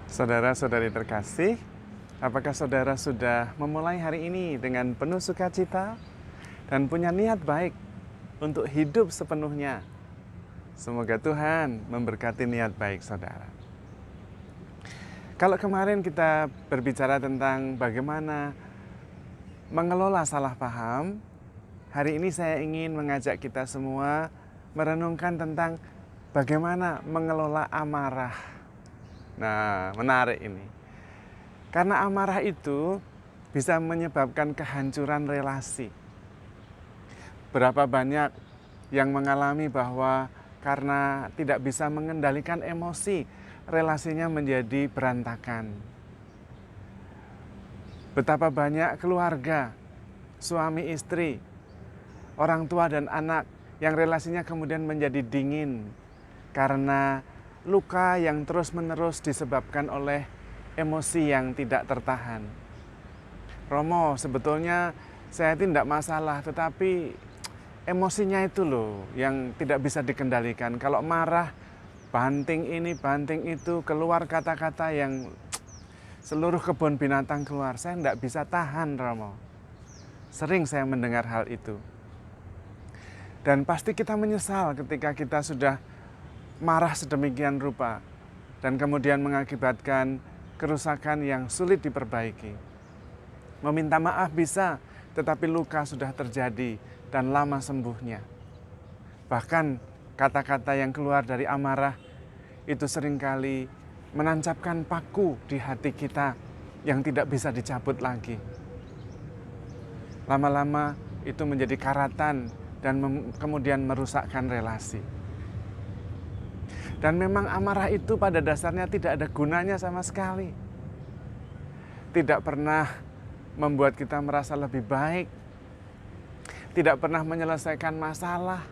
Saudara-saudari terkasih, apakah saudara sudah memulai hari ini dengan penuh sukacita dan punya niat baik untuk hidup sepenuhnya? Semoga Tuhan memberkati niat baik saudara. Kalau kemarin kita berbicara tentang bagaimana mengelola salah paham, hari ini saya ingin mengajak kita semua merenungkan tentang bagaimana mengelola amarah. Nah, menarik ini. Karena amarah itu bisa menyebabkan kehancuran relasi. Berapa banyak yang mengalami bahwa karena tidak bisa mengendalikan emosi, relasinya menjadi berantakan. Betapa banyak keluarga, suami istri, orang tua dan anak yang relasinya kemudian menjadi dingin karena luka yang terus-menerus disebabkan oleh emosi yang tidak tertahan. Romo, sebetulnya saya tidak masalah, tetapi emosinya itu loh yang tidak bisa dikendalikan. Kalau marah, banting ini, banting itu, keluar kata-kata yang seluruh kebun binatang keluar. Saya tidak bisa tahan, Romo. Sering saya mendengar hal itu. Dan pasti kita menyesal ketika kita sudah marah sedemikian rupa dan kemudian mengakibatkan kerusakan yang sulit diperbaiki. Meminta maaf bisa, tetapi luka sudah terjadi dan lama sembuhnya. Bahkan kata-kata yang keluar dari amarah itu seringkali menancapkan paku di hati kita yang tidak bisa dicabut lagi. Lama-lama itu menjadi karatan dan kemudian merusakkan relasi. Dan memang amarah itu pada dasarnya tidak ada gunanya sama sekali. Tidak pernah membuat kita merasa lebih baik. Tidak pernah menyelesaikan masalah.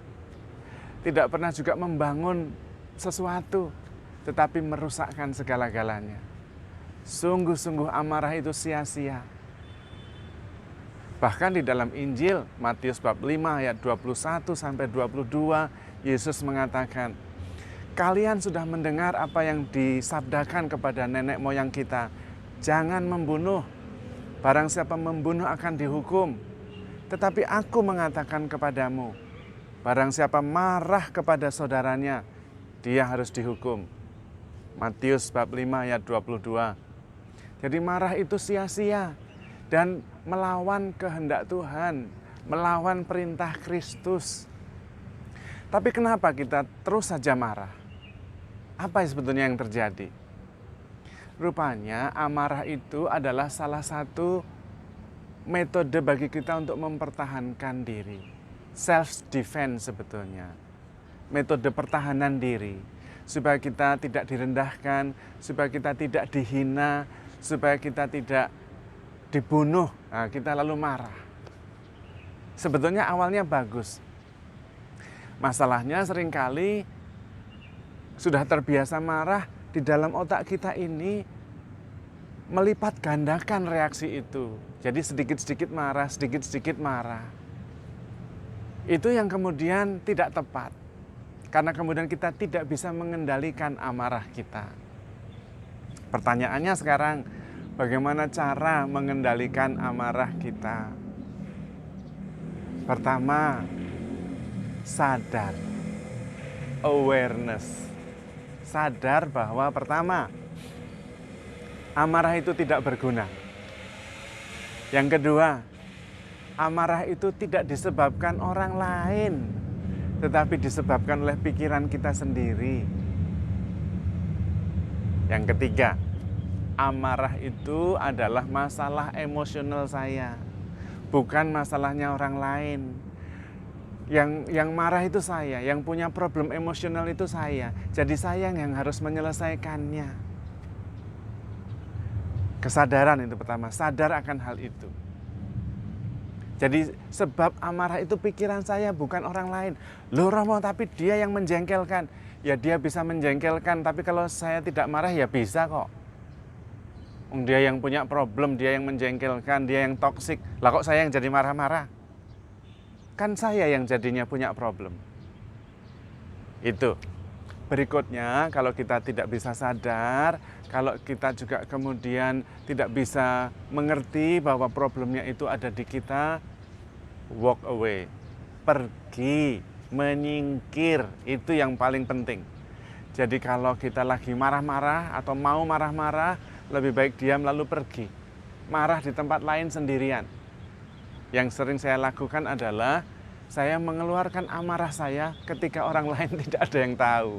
Tidak pernah juga membangun sesuatu. Tetapi merusakkan segala-galanya. Sungguh-sungguh amarah itu sia-sia. Bahkan di dalam Injil, Matius bab 5 ayat 21-22, Yesus mengatakan, kalian sudah mendengar apa yang disabdakan kepada nenek moyang kita. Jangan membunuh. Barang siapa membunuh akan dihukum. Tetapi aku mengatakan kepadamu, barang siapa marah kepada saudaranya, dia harus dihukum. Matius bab 5 ayat 22. Jadi marah itu sia-sia dan melawan kehendak Tuhan, melawan perintah Kristus. Tapi kenapa kita terus saja marah? Apa sebetulnya yang terjadi? Rupanya amarah itu adalah salah satu metode bagi kita untuk mempertahankan diri. Self-defense sebetulnya. Metode pertahanan diri. Supaya kita tidak direndahkan, supaya kita tidak dihina, supaya kita tidak dibunuh. Nah, kita lalu marah. Sebetulnya awalnya bagus. Masalahnya seringkali sudah terbiasa marah, di dalam otak kita ini melipat gandakan reaksi itu. Jadi sedikit-sedikit marah, sedikit-sedikit marah. Itu yang kemudian tidak tepat. Karena kemudian kita tidak bisa mengendalikan amarah kita. Pertanyaannya sekarang, bagaimana cara mengendalikan amarah kita? Pertama, sadar. Awareness. Sadar bahwa pertama, amarah itu tidak berguna. Yang kedua, amarah itu tidak disebabkan orang lain, tetapi disebabkan oleh pikiran kita sendiri. Yang ketiga, amarah itu adalah masalah emosional saya, bukan masalahnya orang lain. Yang marah itu saya, yang punya problem emosional itu saya. Jadi saya yang harus menyelesaikannya. Kesadaran itu pertama, sadar akan hal itu. Jadi sebab amarah itu pikiran saya, bukan orang lain. Loh Romo, tapi dia yang menjengkelkan. Ya dia bisa menjengkelkan, tapi kalau saya tidak marah ya bisa kok. Dia yang punya problem, dia yang menjengkelkan, dia yang toksik. Lah kok saya yang jadi marah-marah? Kan saya yang jadinya punya problem. Itu. Berikutnya, kalau kita tidak bisa sadar, kalau kita juga kemudian tidak bisa mengerti bahwa problemnya itu ada di kita, walk away, pergi, menyingkir, itu yang paling penting. Jadi kalau kita lagi marah-marah atau mau marah-marah, lebih baik diam lalu pergi. Marah di tempat lain sendirian. Yang sering saya lakukan adalah saya mengeluarkan amarah saya ketika orang lain tidak ada yang tahu.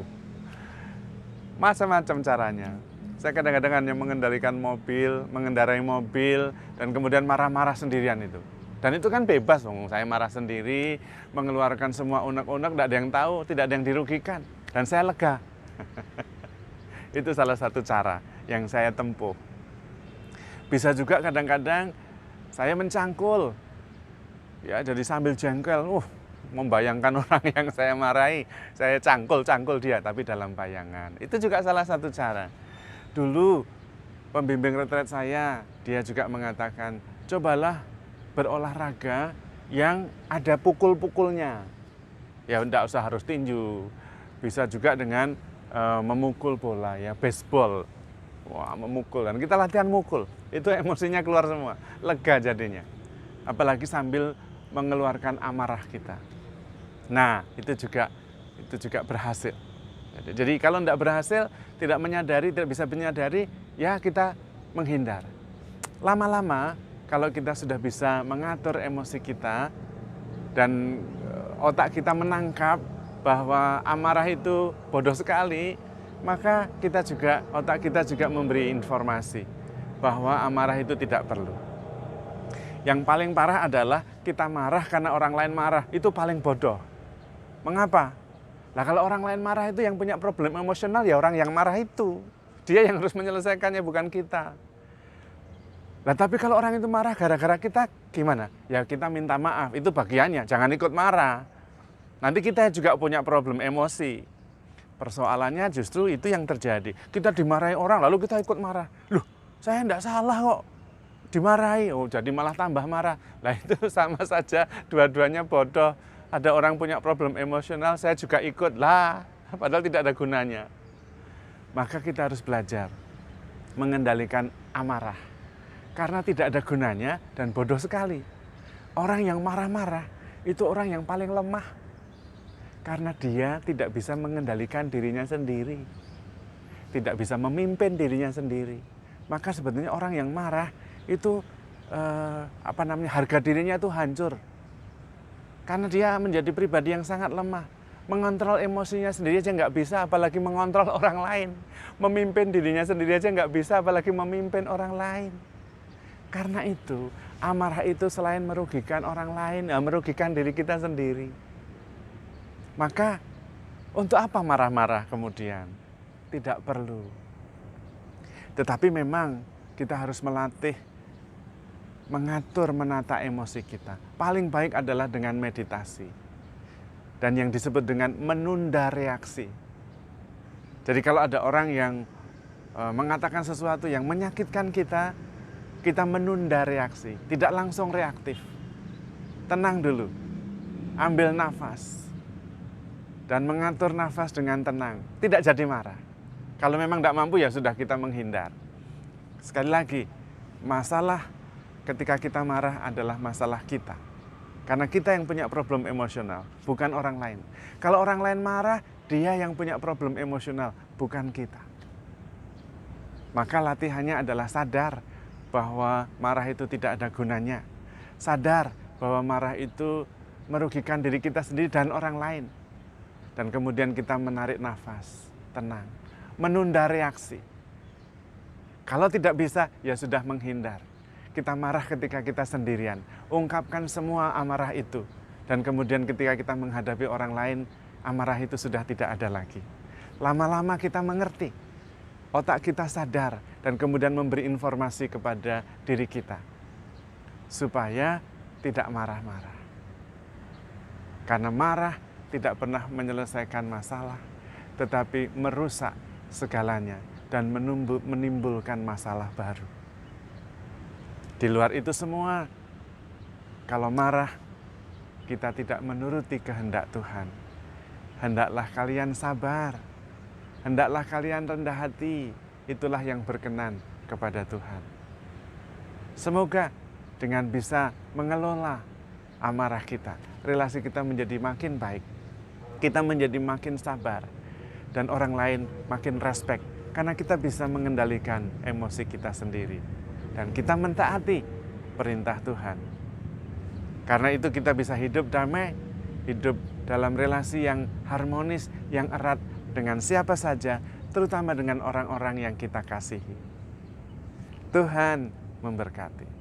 Macam-macam caranya. Saya kadang-kadang hanya mengendarai mobil, dan kemudian marah-marah sendirian itu. Dan itu kan bebas, saya marah sendiri, mengeluarkan semua unek-unek, tidak ada yang tahu, tidak ada yang dirugikan. Dan saya lega. Itu salah satu cara yang saya tempuh. Bisa juga kadang-kadang saya mencangkul. Ya, jadi sambil jengkel, membayangkan orang yang saya marahi, saya cangkul dia, tapi dalam bayangan. Itu juga salah satu cara. Dulu pembimbing retret saya, dia juga mengatakan, cobalah berolahraga yang ada pukul-pukulnya. Ya, tidak usah harus tinju. Bisa juga dengan memukul bola, ya, baseball. Wah, memukul. Dan kita latihan mukul. Itu emosinya keluar semua. Lega jadinya. Apalagi sambil mengeluarkan amarah kita. Nah, itu juga berhasil. Jadi kalau tidak berhasil, tidak bisa menyadari, ya kita menghindar. Lama-lama, kalau kita sudah bisa mengatur emosi kita, dan otak kita menangkap bahwa amarah itu bodoh sekali, maka otak kita juga memberi informasi bahwa amarah itu tidak perlu. Yang paling parah adalah kita marah karena orang lain marah, itu paling bodoh. Mengapa? Nah, kalau orang lain marah itu yang punya problem emosional, ya orang yang marah itu. Dia yang harus menyelesaikannya, bukan kita. Nah, tapi kalau orang itu marah gara-gara kita, gimana? Ya kita minta maaf, itu bagiannya, jangan ikut marah. Nanti kita juga punya problem emosi. Persoalannya justru itu yang terjadi. Kita dimarahi orang, lalu kita ikut marah. Loh, saya tidak salah kok. Dimarahi, jadi malah tambah marah. Nah, itu sama saja, dua-duanya bodoh. Ada orang punya problem emosional, saya juga ikut lah, padahal tidak ada gunanya. Maka kita harus belajar mengendalikan amarah, karena tidak ada gunanya dan bodoh sekali. Orang yang marah-marah itu orang yang paling lemah, karena dia tidak bisa mengendalikan dirinya sendiri, tidak bisa memimpin dirinya sendiri. Maka sebetulnya orang yang marah itu harga dirinya itu hancur, karena dia menjadi pribadi yang sangat lemah. Mengontrol emosinya sendiri aja nggak bisa, apalagi mengontrol orang lain. Memimpin dirinya sendiri aja nggak bisa, apalagi memimpin orang lain. Karena itu, amarah itu selain merugikan orang lain, merugikan diri kita sendiri. Maka untuk apa marah-marah kemudian? Tidak perlu. Tetapi memang kita harus melatih mengatur, menata emosi kita. Paling baik adalah dengan meditasi. Dan yang disebut dengan menunda reaksi. Jadi kalau ada orang yang mengatakan sesuatu yang menyakitkan kita, kita menunda reaksi. Tidak langsung reaktif. Tenang dulu. Ambil nafas. Dan mengatur nafas dengan tenang. Tidak jadi marah. Kalau memang tidak mampu, ya sudah, kita menghindar. Sekali lagi, masalah ketika kita marah adalah masalah kita. Karena kita yang punya problem emosional, bukan orang lain. Kalau orang lain marah, dia yang punya problem emosional, bukan kita. Maka latihannya adalah sadar bahwa marah itu tidak ada gunanya. Sadar bahwa marah itu merugikan diri kita sendiri dan orang lain. Dan kemudian kita menarik nafas, tenang, menunda reaksi. Kalau tidak bisa, ya sudah, menghindar. Kita marah ketika kita sendirian, ungkapkan semua amarah itu. Dan kemudian ketika kita menghadapi orang lain, amarah itu sudah tidak ada lagi. Lama-lama kita mengerti, otak kita sadar, dan kemudian memberi informasi kepada diri kita, supaya tidak marah-marah. Karena marah tidak pernah menyelesaikan masalah, tetapi merusak segalanya dan menimbulkan masalah baru. Di luar itu semua, kalau marah, kita tidak menuruti kehendak Tuhan. Hendaklah kalian sabar, Hendaklah kalian rendah hati, itulah yang berkenan kepada Tuhan. Semoga dengan bisa mengelola amarah kita, relasi kita menjadi makin baik, kita menjadi makin sabar, dan orang lain makin respect, karena kita bisa mengendalikan emosi kita sendiri. Dan kita mentaati perintah Tuhan. Karena itu kita bisa hidup damai, hidup dalam relasi yang harmonis, yang erat dengan siapa saja, terutama dengan orang-orang yang kita kasihi. Tuhan memberkati.